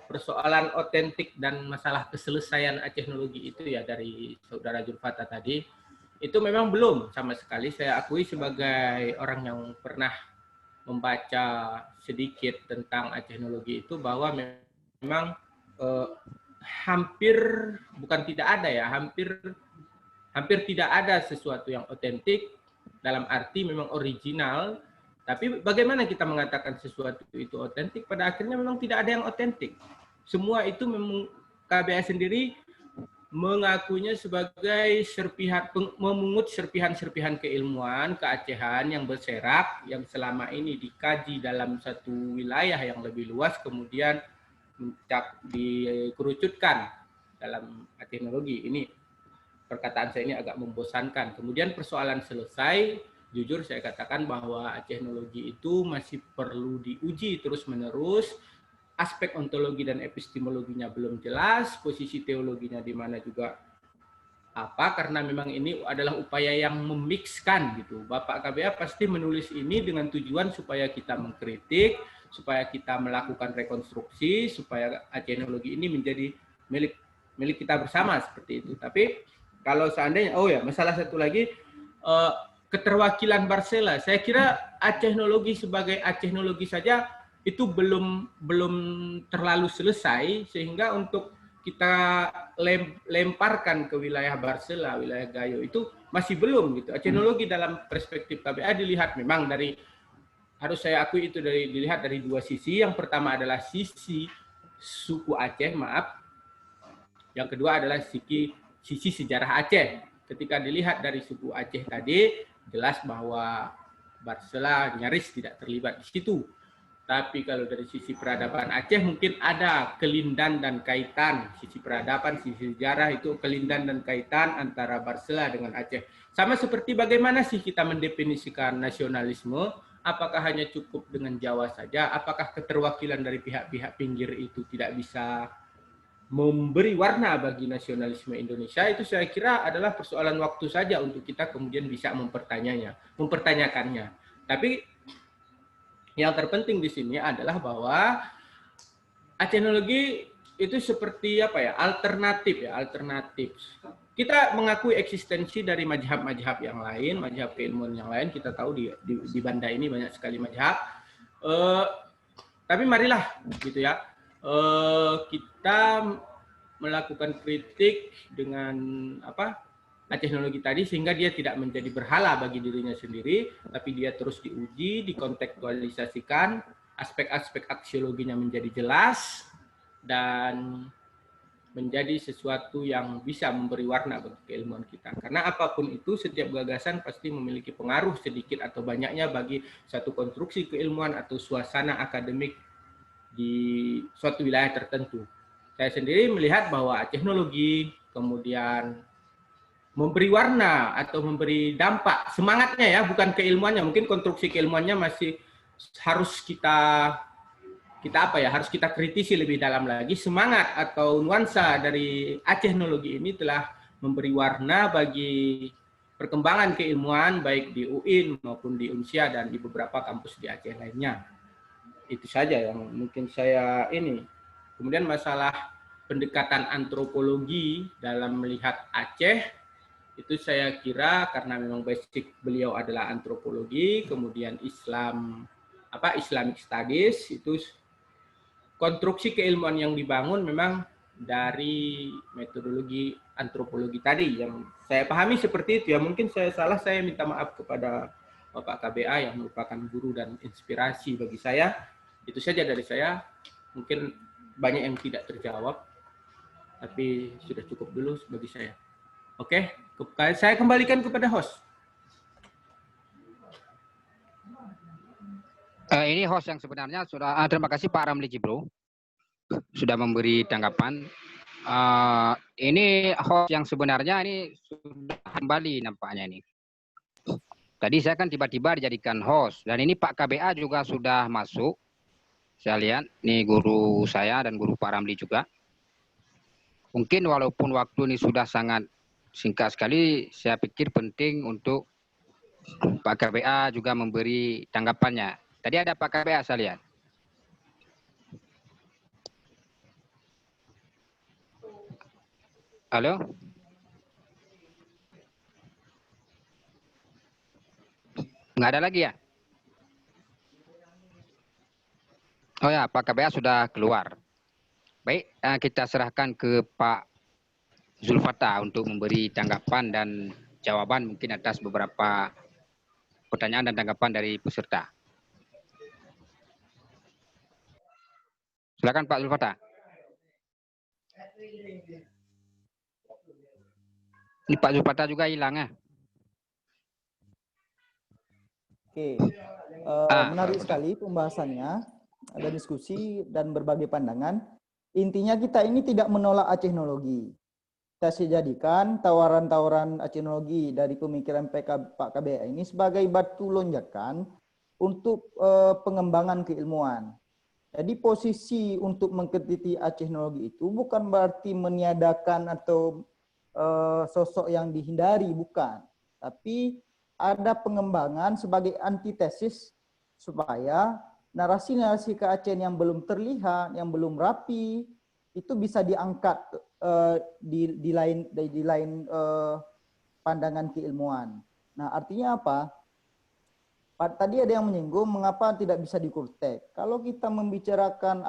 persoalan otentik dan masalah keselesaian teknologi itu ya dari saudara Julfata tadi, itu memang belum sama sekali. Saya akui sebagai orang yang pernah membaca sedikit tentang teknologi itu bahwa memang hampir bukan tidak ada ya, hampir tidak ada sesuatu yang otentik dalam arti memang original. Tapi bagaimana kita mengatakan sesuatu itu otentik? Pada akhirnya memang tidak ada yang otentik. Semua itu memang KBA sendiri mengakuinya sebagai memungut serpihan-serpihan keilmuan, keacehan yang berserak, yang selama ini dikaji dalam satu wilayah yang lebih luas, kemudian dikerucutkan dalam teknologi. Ini perkataan saya ini agak membosankan. Kemudian persoalan selesai, jujur saya katakan bahwa teknologi itu masih perlu diuji terus-menerus. Aspek ontologi dan epistemologinya belum jelas, posisi teologinya di mana juga karena memang ini adalah upaya yang memixkan gitu. Bapak KBA pasti menulis ini dengan tujuan supaya kita mengkritik, supaya kita melakukan rekonstruksi, supaya teknologi ini menjadi milik kita bersama seperti itu. Tapi kalau seandainya, masalah satu lagi, keterwakilan Barcela. Saya kira teknologi sebagai teknologi saja itu belum terlalu selesai, sehingga untuk kita lemparkan ke wilayah Barcela, wilayah Gayo itu masih belum gitu. Teknologi dalam perspektif KBA dilihat memang harus saya akui itu dilihat dari dua sisi. Yang pertama adalah sisi suku Aceh, Yang kedua adalah sisi sejarah Aceh. Ketika dilihat dari suku Aceh tadi, jelas bahwa Barcela nyaris tidak terlibat di situ. Tapi kalau dari sisi peradaban Aceh mungkin ada kelindan dan kaitan. Sisi peradaban, sisi sejarah itu kelindan dan kaitan antara Barcela dengan Aceh. Sama seperti bagaimana sih kita mendefinisikan nasionalisme? Apakah hanya cukup dengan Jawa saja? Apakah keterwakilan dari pihak-pihak pinggir itu tidak bisa memberi warna bagi nasionalisme Indonesia? Itu saya kira adalah persoalan waktu saja untuk kita kemudian bisa mempertanyakannya. Tapi yang terpenting di sini adalah bahwa teknologi itu seperti alternatif. Kita mengakui eksistensi dari mazhab-mazhab yang lain, mazhab keilmuan yang lain. Kita tahu di Banda ini banyak sekali mazhab. Tapi marilah gitu ya, kita melakukan kritik dengan teknologi tadi sehingga dia tidak menjadi berhala bagi dirinya sendiri, tapi dia terus diuji, dikontekstualisasikan, aspek-aspek aksiologinya menjadi jelas dan menjadi sesuatu yang bisa memberi warna bagi keilmuan kita. Karena apapun itu, setiap gagasan pasti memiliki pengaruh sedikit atau banyaknya bagi satu konstruksi keilmuan atau suasana akademik di suatu wilayah tertentu. Saya sendiri melihat bahwa teknologi kemudian memberi warna atau memberi dampak, semangatnya ya, bukan keilmuannya. Mungkin konstruksi keilmuannya masih harus kita harus kita kritisi lebih dalam lagi. Semangat atau nuansa dari teknologi ini telah memberi warna bagi perkembangan keilmuan baik di UIN maupun di UNSIA dan di beberapa kampus di Aceh lainnya. Itu saja yang mungkin saya ini. Kemudian masalah pendekatan antropologi dalam melihat Aceh, itu saya kira karena memang basic beliau adalah antropologi, kemudian Islamic Studies, itu konstruksi keilmuan yang dibangun memang dari metodologi antropologi tadi yang saya pahami seperti itu ya. Mungkin saya salah, saya minta maaf kepada Bapak KBA yang merupakan guru dan inspirasi bagi saya. Itu saja dari saya. Mungkin banyak yang tidak terjawab, tapi sudah cukup dulu bagi saya. Oke, saya kembalikan kepada host. Ini host yang sebenarnya sudah. Terima kasih Pak Ramli Jibro sudah memberi tanggapan. Ini host yang sebenarnya ini sudah kembali nampaknya ini. Tadi saya kan tiba-tiba dijadikan host dan ini Pak KBA juga sudah masuk. Saya lihat nih guru saya dan guru Pak Ramli juga. Mungkin walaupun waktu ini sudah sangat singkat sekali, saya pikir penting untuk Pak KBA juga memberi tanggapannya. Tadi ada Pak KBA saya lihat. Halo? Nggak ada lagi ya? Oh ya, Pak KBA sudah keluar. Baik, kita serahkan ke Pak Zulfata untuk memberi tanggapan dan jawaban mungkin atas beberapa pertanyaan dan tanggapan dari peserta. Silakan Pak Zulfata. Ini Pak Zulfata juga hilang ya? Oke, menarik sekali pembahasannya, ada diskusi dan berbagai pandangan. Intinya kita ini tidak menolak Acehnologi. Kita jadikan tawaran-tawaran Acehnologi dari pemikiran Pak KBA ini sebagai batu lonjakan untuk pengembangan keilmuan. Jadi posisi untuk mengkritisi Acehnologi itu bukan berarti meniadakan atau sosok yang dihindari, bukan. Tapi ada pengembangan sebagai antitesis supaya narasi-narasi ke-Aceh yang belum terlihat, yang belum rapi, itu bisa diangkat di lain pandangan keilmuan. Nah, artinya apa? Tadi ada yang menyinggung mengapa tidak bisa dikurtek. Kalau kita membicarakan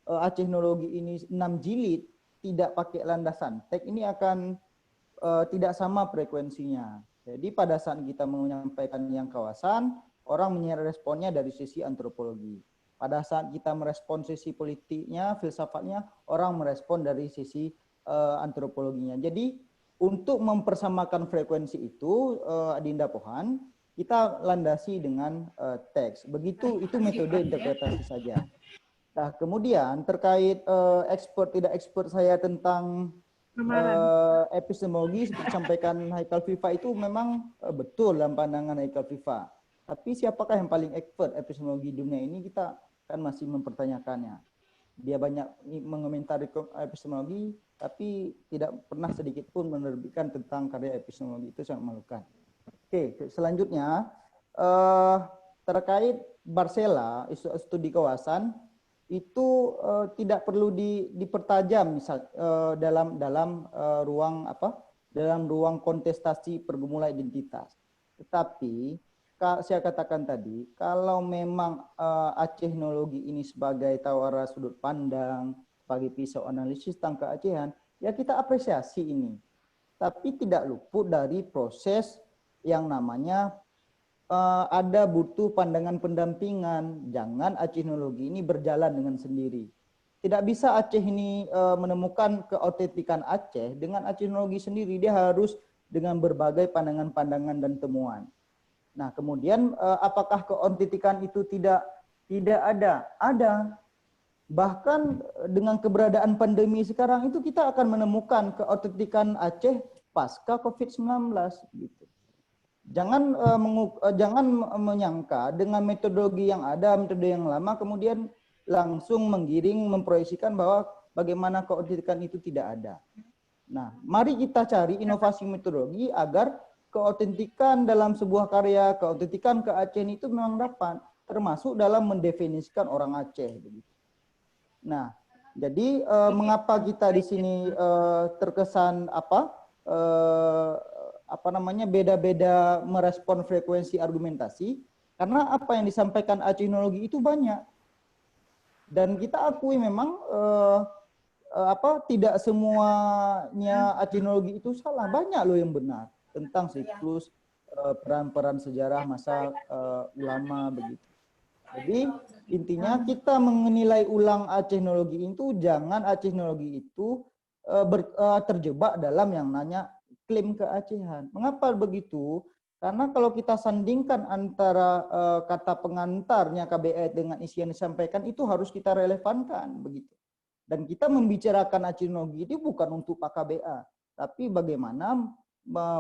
Acehnologi ini 6 jilid tidak pakai landasan teks, ini akan tidak sama frekuensinya. Jadi pada saat kita menyampaikan yang kawasan, orang responnya dari sisi antropologi. Pada saat kita merespon sisi politiknya, filsafatnya, orang merespon dari sisi antropologinya. Jadi untuk mempersamakan frekuensi itu, Adinda Pohan, kita landasi dengan teks. Begitu, itu metode interpretasi saja. Nah, kemudian terkait expert tidak expert saya tentang epistemologi seperti disampaikan Haikal Viva itu memang betul dalam pandangan Haikal Viva. Tapi siapakah yang paling expert epistemologi dunia ini, kita kan masih mempertanyakannya. Dia banyak mengomentari epistemologi, tapi tidak pernah sedikit pun menerbitkan tentang karya epistemologi, itu sangat memalukan. Oke, selanjutnya terkait Barcela, studi kawasan, itu tidak perlu dipertajam misal dalam ruang kontestasi pergumulan identitas. Tetapi saya katakan tadi, kalau memang Acehnologi ini sebagai tawara sudut pandang, sebagai pisau analisis tentang keacehan, ya kita apresiasi ini. Tapi tidak luput dari proses yang namanya ada butuh pandangan pendampingan. Jangan Acehnologi ini berjalan dengan sendiri. Tidak bisa Aceh ini menemukan keautentikan Aceh dengan Acehnologi sendiri. Dia harus dengan berbagai pandangan-pandangan dan temuan. Nah, kemudian apakah keautentikan itu tidak ada? Ada. Bahkan dengan keberadaan pandemi sekarang itu kita akan menemukan keautentikan Aceh pasca COVID-19 gitu. Jangan menyangka dengan metodologi yang ada, metode yang lama, kemudian langsung menggiring, memproyeksikan bahwa bagaimana keautentikan itu tidak ada. Nah, mari kita cari inovasi metodologi agar keautentikan dalam sebuah karya, keautentikan ke-Aceh itu memang dapat, termasuk dalam mendefinisikan orang Aceh. Nah, jadi mengapa kita di sini terkesan beda-beda merespon frekuensi argumentasi, karena apa yang disampaikan Acehnologi itu banyak. Dan kita akui memang tidak semuanya Acehnologi itu salah, banyak loh yang benar tentang siklus peran-peran sejarah masa ulama begitu. Jadi intinya kita menilai ulang Acehnologi itu, jangan Acehnologi itu terjebak dalam yang namanya klaim keacehan. Mengapa begitu? Karena kalau kita sandingkan antara kata pengantarnya KBA dengan isi yang disampaikan, itu harus kita relevankan begitu. Dan kita membicarakan Acenologi ini bukan untuk Pak KBA, tapi bagaimana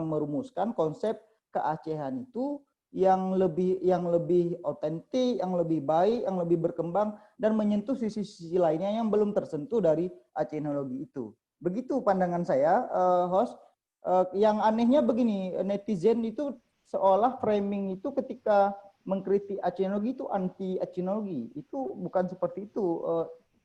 merumuskan konsep keacehan itu yang lebih otentik, yang lebih baik, yang lebih berkembang, dan menyentuh sisi-sisi lainnya yang belum tersentuh dari Acenologi itu. Begitu pandangan saya, host. Yang anehnya begini, netizen itu seolah framing itu ketika mengkritik Acenologi itu anti Acenologi. Itu bukan seperti itu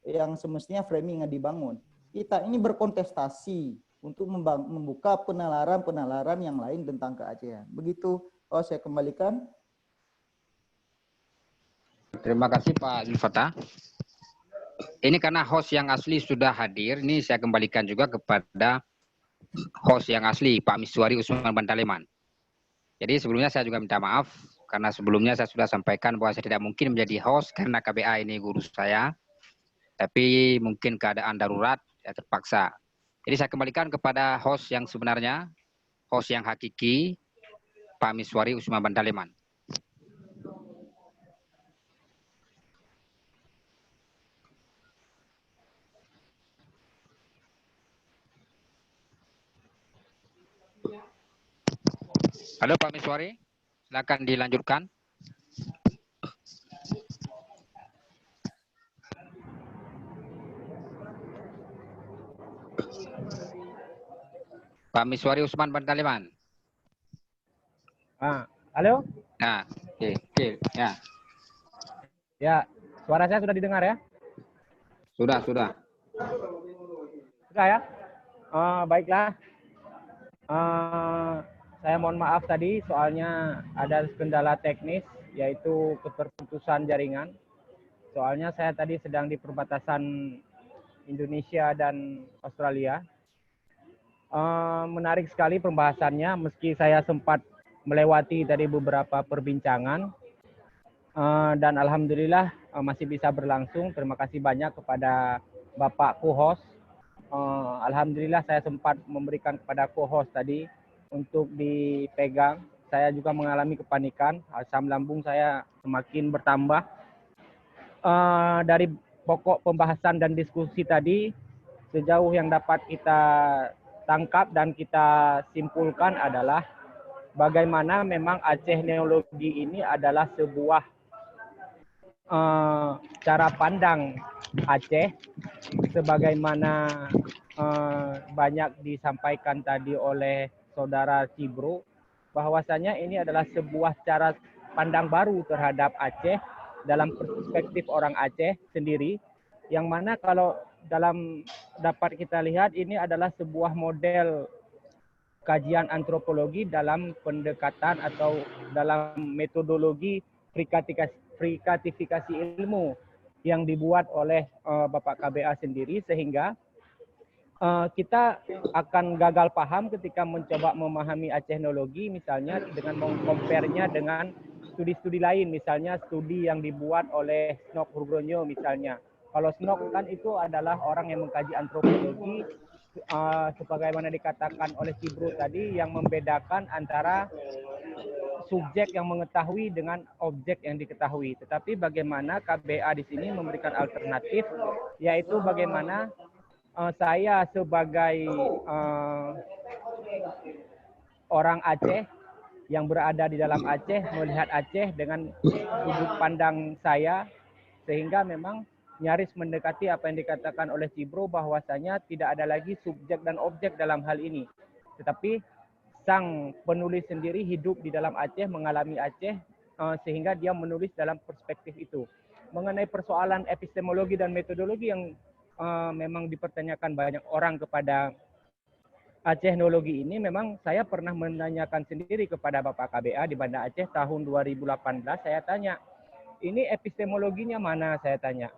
yang semestinya framing yang dibangun. Kita ini berkontestasi untuk membuka penalaran-penalaran yang lain tentang keacehan. Begitu, saya kembalikan. Terima kasih Pak Zulfata. Ini karena host yang asli sudah hadir, ini saya kembalikan juga kepada host yang asli, Pak Miswari Usman Bantaleman. Jadi sebelumnya saya juga minta maaf, karena sebelumnya saya sudah sampaikan bahwa saya tidak mungkin menjadi host karena KBA ini guru saya, tapi mungkin keadaan darurat, ya terpaksa. Jadi saya kembalikan kepada host yang sebenarnya, host yang hakiki, Pak Miswari Usman Bantaleman. Halo Pak Miswari, silakan dilanjutkan. Pak Miswari Usman Bantaleman. Halo? Nah, oke, ya. Ya, suara saya sudah didengar ya? Sudah. Sudah ya? Baiklah. Saya mohon maaf tadi soalnya ada kendala teknis yaitu keterputusan jaringan. Soalnya saya tadi sedang di perbatasan Indonesia dan Australia. Menarik sekali pembahasannya meski saya sempat melewati tadi beberapa perbincangan dan alhamdulillah masih bisa berlangsung. Terima kasih banyak kepada Bapak co-host. Alhamdulillah saya sempat memberikan kepada co-host tadi untuk dipegang. Saya juga mengalami kepanikan, asam lambung saya semakin bertambah. Dari pokok pembahasan dan diskusi tadi, sejauh yang dapat kita tangkap dan kita simpulkan adalah bagaimana memang Acenologi ini adalah sebuah cara pandang Aceh, sebagaimana banyak disampaikan tadi oleh Saudara Cibro, bahwasanya ini adalah sebuah cara pandang baru terhadap Aceh dalam perspektif orang Aceh sendiri, yang mana kalau dalam dapat kita lihat ini adalah sebuah model kajian antropologi dalam pendekatan atau dalam metodologi frikatifikasi ilmu yang dibuat oleh Bapak KBA sendiri, sehingga kita akan gagal paham ketika mencoba memahami Acenologi misalnya dengan mengcompare-nya dengan studi-studi lain, misalnya studi yang dibuat oleh Snok Hurgronyo misalnya. Kalau Snok kan itu adalah orang yang mengkaji antropologi, sebagaimana dikatakan oleh Cibro tadi, yang membedakan antara subjek yang mengetahui dengan objek yang diketahui. Tetapi bagaimana KBA di sini memberikan alternatif, yaitu bagaimana saya sebagai orang Aceh yang berada di dalam Aceh melihat Aceh dengan sudut pandang saya, sehingga memang nyaris mendekati apa yang dikatakan oleh Cibro bahwasanya tidak ada lagi subjek dan objek dalam hal ini. Tetapi sang penulis sendiri hidup di dalam Aceh, mengalami Aceh, sehingga dia menulis dalam perspektif itu. Mengenai persoalan epistemologi dan metodologi yang memang dipertanyakan banyak orang kepada Acenologi ini, memang saya pernah menanyakan sendiri kepada Bapak KBA di Banda Aceh tahun 2018. Saya tanya, ini epistemologinya mana? Saya tanya,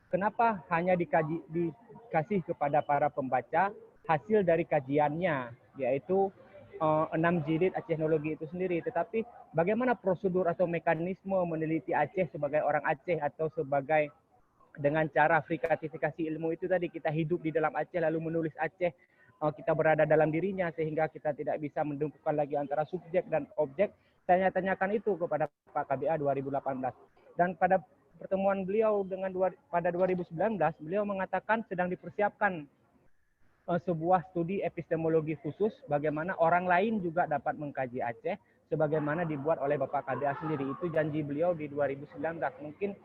kenapa hanya dikasih kepada para pembaca hasil dari kajiannya, yaitu 6 jilid Acenologi itu sendiri. Tetapi bagaimana prosedur atau mekanisme meneliti Aceh sebagai orang Aceh atau sebagai dengan cara frikatifikasi ilmu itu tadi, kita hidup di dalam Aceh lalu menulis Aceh, kita berada dalam dirinya sehingga kita tidak bisa menentukan lagi antara subjek dan objek. Saya tanyakan itu kepada Pak KBA 2018. Dan pada pertemuan beliau pada 2019, beliau mengatakan sedang dipersiapkan sebuah studi epistemologi khusus bagaimana orang lain juga dapat mengkaji Aceh sebagaimana dibuat oleh Bapak KBA sendiri. Itu janji beliau di 2019, mungkin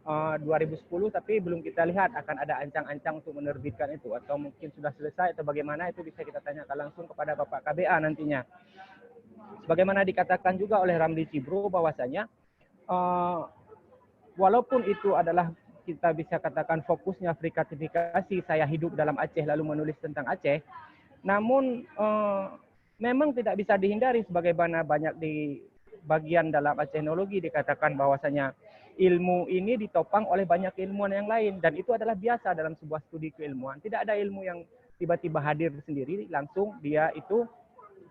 2010, tapi belum kita lihat akan ada ancang-ancang untuk menerbitkan itu, atau mungkin sudah selesai atau bagaimana, itu bisa kita tanyakan langsung kepada Bapak KBA nantinya. Sebagaimana dikatakan juga oleh Ramli Cibro bahwasanya walaupun itu adalah kita bisa katakan fokusnya frikatifikasi, saya hidup dalam Aceh lalu menulis tentang Aceh, namun memang tidak bisa dihindari sebagaimana banyak di bagian dalam Acehnologi dikatakan bahwasanya ilmu ini ditopang oleh banyak ilmuwan yang lain, dan itu adalah biasa dalam sebuah studi keilmuan. Tidak ada ilmu yang tiba-tiba hadir sendiri, langsung dia itu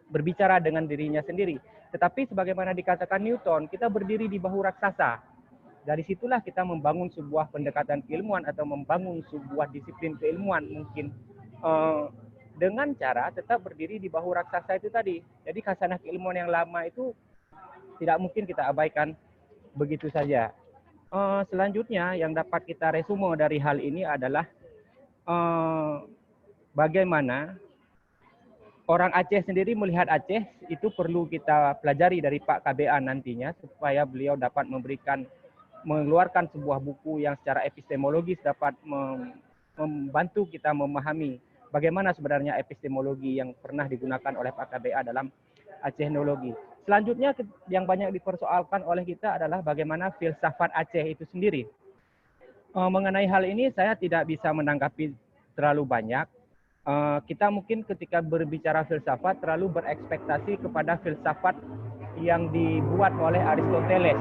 berbicara dengan dirinya sendiri. Tetapi sebagaimana dikatakan Newton, kita berdiri di bahu raksasa. Dari situlah kita membangun sebuah pendekatan keilmuan atau membangun sebuah disiplin keilmuan mungkin dengan cara tetap berdiri di bahu raksasa itu tadi. Jadi khasanah keilmuan yang lama itu tidak mungkin kita abaikan begitu saja. Selanjutnya yang dapat kita resume dari hal ini adalah bagaimana orang Aceh sendiri melihat Aceh itu perlu kita pelajari dari Pak KBA nantinya supaya beliau dapat mengeluarkan sebuah buku yang secara epistemologis dapat membantu kita memahami bagaimana sebenarnya epistemologi yang pernah digunakan oleh Pak KBA dalam Acehnologi. Selanjutnya yang banyak dipersoalkan oleh kita adalah bagaimana filsafat Aceh itu sendiri. Mengenai hal ini saya tidak bisa menanggapi terlalu banyak. Kita mungkin ketika berbicara filsafat terlalu berekspektasi kepada filsafat yang dibuat oleh Aristoteles.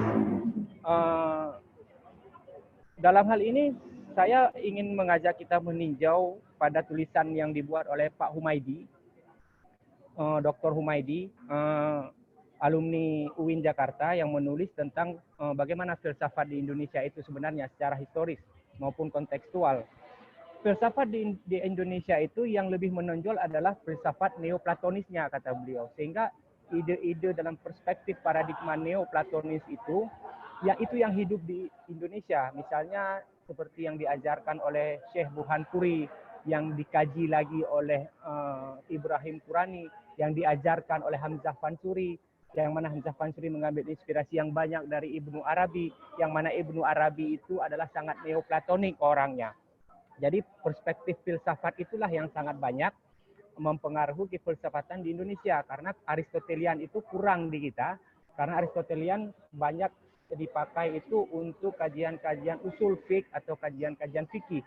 Dalam hal ini saya ingin mengajak kita meninjau pada tulisan yang dibuat oleh Pak Humaydi, Dr. Humaydi, alumni UIN Jakarta, yang menulis tentang bagaimana filsafat di Indonesia itu sebenarnya secara historis maupun kontekstual. Filsafat di Indonesia itu yang lebih menonjol adalah filsafat neoplatonisnya, kata beliau. Sehingga ide-ide dalam perspektif paradigma neoplatonis itu yang hidup di Indonesia. Misalnya seperti yang diajarkan oleh Syekh Burhanpuri, yang dikaji lagi oleh Ibrahim Qurani, yang diajarkan oleh Hamzah Fansuri, yang mana Hamzah Fansuri mengambil inspirasi yang banyak dari Ibnu Arabi, yang mana Ibnu Arabi itu adalah sangat neoplatonik orangnya. Jadi perspektif filsafat itulah yang sangat banyak mempengaruhi filsafatan di Indonesia, karena Aristotelian itu kurang di kita, karena Aristotelian banyak dipakai itu untuk kajian-kajian usul fiqh atau kajian-kajian fikih.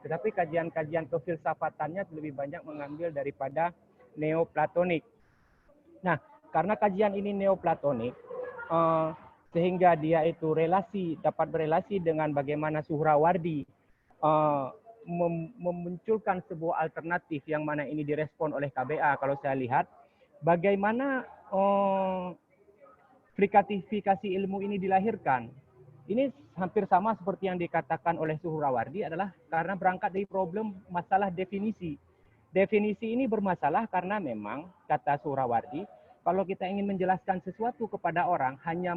Tetapi kajian-kajian kefilsafatannya lebih banyak mengambil daripada neoplatonik. Nah, karena kajian ini neoplatonik, sehingga dia itu dapat berelasi dengan bagaimana Suhrawardi memunculkan sebuah alternatif yang mana ini direspon oleh KBA. Kalau saya lihat bagaimana frikatifikasi ilmu ini dilahirkan, ini hampir sama seperti yang dikatakan oleh Suhrawardi, adalah karena berangkat dari problem masalah definisi. Definisi ini bermasalah karena memang, kata Suhrawardi, kalau kita ingin menjelaskan sesuatu kepada orang hanya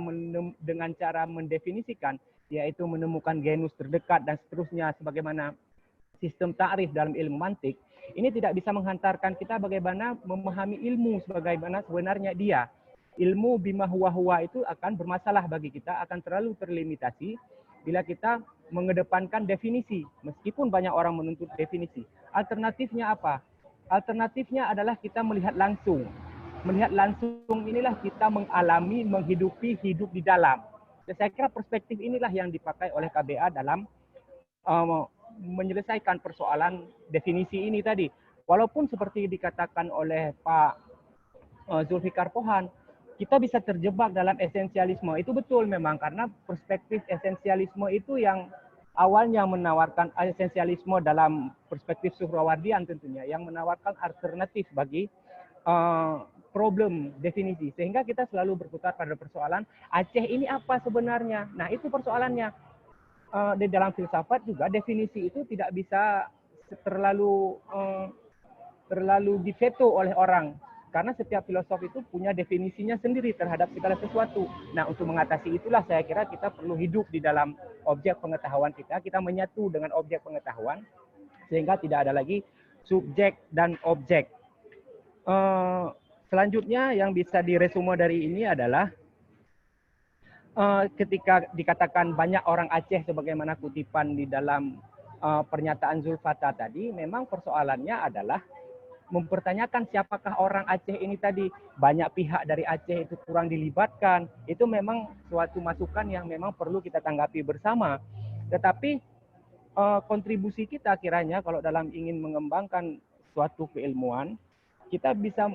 dengan cara mendefinisikan, yaitu menemukan genus terdekat dan seterusnya, sebagaimana sistem ta'rif dalam ilmu mantik, ini tidak bisa menghantarkan kita bagaimana memahami ilmu sebagaimana sebenarnya dia. Ilmu bima huwa itu akan bermasalah bagi kita, akan terlalu terlimitasi bila kita mengedepankan definisi, meskipun banyak orang menuntut definisi. Alternatifnya apa? Alternatifnya adalah kita melihat langsung. Melihat langsung inilah kita mengalami, menghidupi hidup di dalam. Saya kira perspektif inilah yang dipakai oleh KBA dalam menyelesaikan persoalan definisi ini tadi. Walaupun seperti dikatakan oleh Pak Zulfikar Pohan, kita bisa terjebak dalam esensialisme. Itu betul memang, karena perspektif esensialisme itu yang awalnya menawarkan esensialisme dalam perspektif Suhrawardian tentunya, yang menawarkan alternatif bagi problem definisi. Sehingga kita selalu berputar pada persoalan Aceh ini apa sebenarnya. Nah, itu persoalannya. Di dalam filsafat juga definisi itu tidak bisa terlalu diveto oleh orang. karena setiap filosof itu punya definisinya sendiri terhadap segala sesuatu. Nah, untuk mengatasi itulah saya kira kita perlu hidup di dalam objek pengetahuan kita menyatu dengan objek pengetahuan, sehingga tidak ada lagi subjek dan objek. Selanjutnya yang bisa diresume dari ini adalah ketika dikatakan banyak orang Aceh sebagaimana kutipan di dalam pernyataan Zulfata tadi, memang persoalannya adalah mempertanyakan siapakah orang Aceh ini tadi. Banyak pihak dari Aceh itu kurang dilibatkan. Itu memang suatu masukan yang memang perlu kita tanggapi bersama. Tetapi kontribusi kita kiranya kalau dalam ingin mengembangkan suatu keilmuan, kita bisa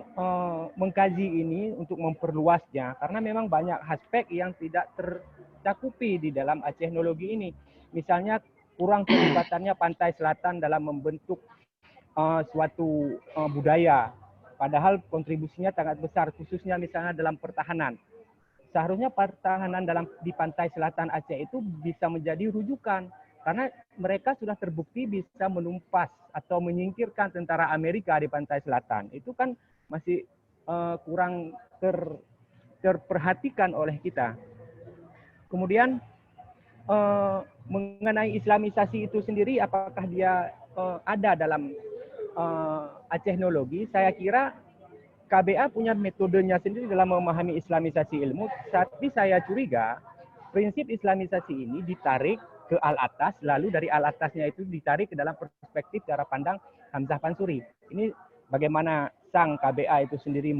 mengkaji ini untuk memperluasnya. Karena memang banyak aspek yang tidak tercakupi di dalam Acehnologi ini. Misalnya kurang terlibatannya pantai selatan dalam membentuk suatu budaya, padahal kontribusinya sangat besar, khususnya misalnya dalam pertahanan. Seharusnya pertahanan di pantai selatan Aceh itu bisa menjadi rujukan, karena mereka sudah terbukti bisa menumpas atau menyingkirkan tentara Amerika di pantai selatan. Itu kan masih kurang terperhatikan oleh kita. Kemudian mengenai Islamisasi itu sendiri, apakah dia ada dalam Acehnologi? Saya kira KBA punya metodenya sendiri dalam memahami Islamisasi ilmu. Tapi saya curiga prinsip Islamisasi ini ditarik ke al-atas, lalu dari al-atasnya itu ditarik ke dalam perspektif cara pandang Hamzah Pansuri. Ini bagaimana sang KBA itu sendiri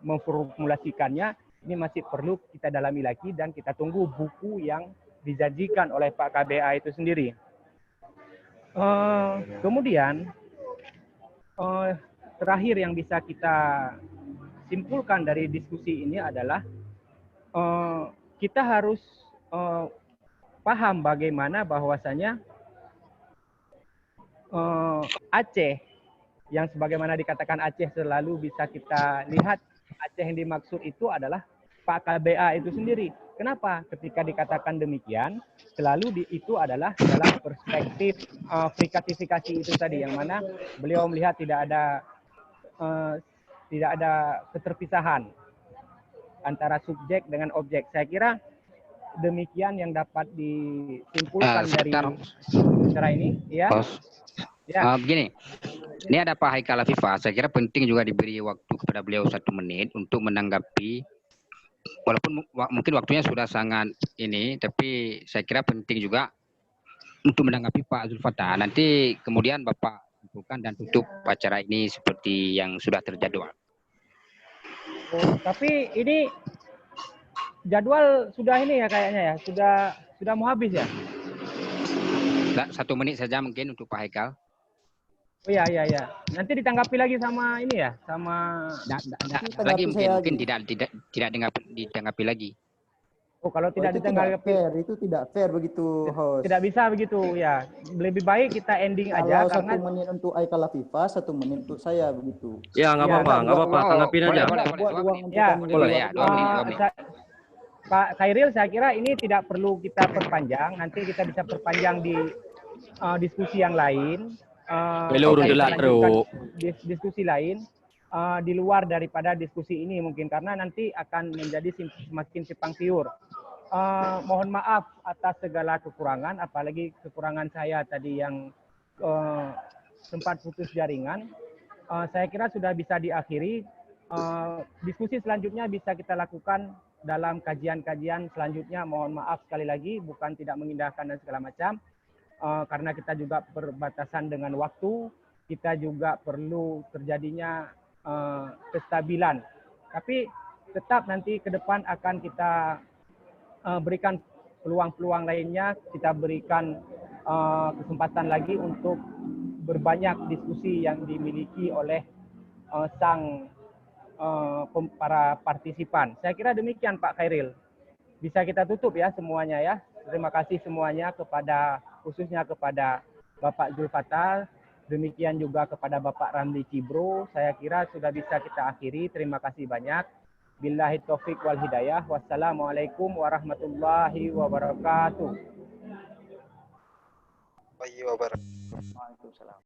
memformulasikannya, ini masih perlu kita dalami lagi dan kita tunggu buku yang dijanjikan oleh Pak KBA itu sendiri. Kemudian terakhir yang bisa kita simpulkan dari diskusi ini adalah kita harus paham bagaimana bahwasanya Aceh yang sebagaimana dikatakan Aceh selalu bisa kita lihat, Aceh yang dimaksud itu adalah Pak KBA itu sendiri. Kenapa? Ketika dikatakan demikian, selalu itu adalah dalam perspektif frikatifikasi itu tadi, yang mana beliau melihat tidak ada keterpisahan antara subjek dengan objek. Saya kira demikian yang dapat disimpulkan dari acara ini. Ya. Begini, ini ada Pak Haikal Afifah. Saya kira penting juga diberi waktu kepada beliau 1 menit untuk menanggapi. Walaupun mungkin waktunya sudah sangat ini, tapi saya kira penting juga untuk menanggapi Pak Zulfata. Nanti kemudian Bapak simpulkan dan tutup acara ini seperti yang sudah terjadwal. Tapi ini jadwal sudah ini ya kayaknya ya, sudah mau habis ya? 1 menit saja mungkin untuk Pak Haikal. Oh iya. Nanti ditanggapi lagi sama ini ya, sama lagi mungkin tidak ditanggapi lagi. Oh, kalau tidak ditanggapi itu tidak fair begitu, host. Tidak bisa begitu ya. Lebih baik kita ending aja. Kalau 1 menit untuk Haikal Afifah, 1 menit untuk saya begitu. Ya, nggak apa-apa, tanggapin aja. Boleh. Pak Khairil, saya kira ini tidak perlu kita perpanjang. Nanti kita bisa perpanjang di diskusi yang lain. Diskusi lain di luar daripada diskusi ini mungkin, karena nanti akan menjadi semakin simpang siur. Mohon maaf atas segala kekurangan, apalagi kekurangan saya tadi yang sempat putus jaringan. Saya kira sudah bisa diakhiri. Diskusi selanjutnya bisa kita lakukan dalam kajian-kajian selanjutnya. Mohon maaf sekali lagi, bukan tidak mengindahkan dan segala macam. Karena kita juga berbatasan dengan waktu, kita juga perlu terjadinya kestabilan. Tapi tetap nanti ke depan akan kita berikan peluang-peluang lainnya, kita berikan kesempatan lagi untuk berbanyak diskusi yang dimiliki oleh para partisipan. Saya kira demikian Pak Khairil. Bisa kita tutup ya semuanya ya. Terima kasih semuanya khususnya kepada Bapak Zulfata, demikian juga kepada Bapak Ramli Cibro. Saya kira sudah bisa kita akhiri. Terima kasih banyak. Billahi taufik wal hidayah. Wassalamualaikum warahmatullahi wabarakatuh. Waalaikumsalam.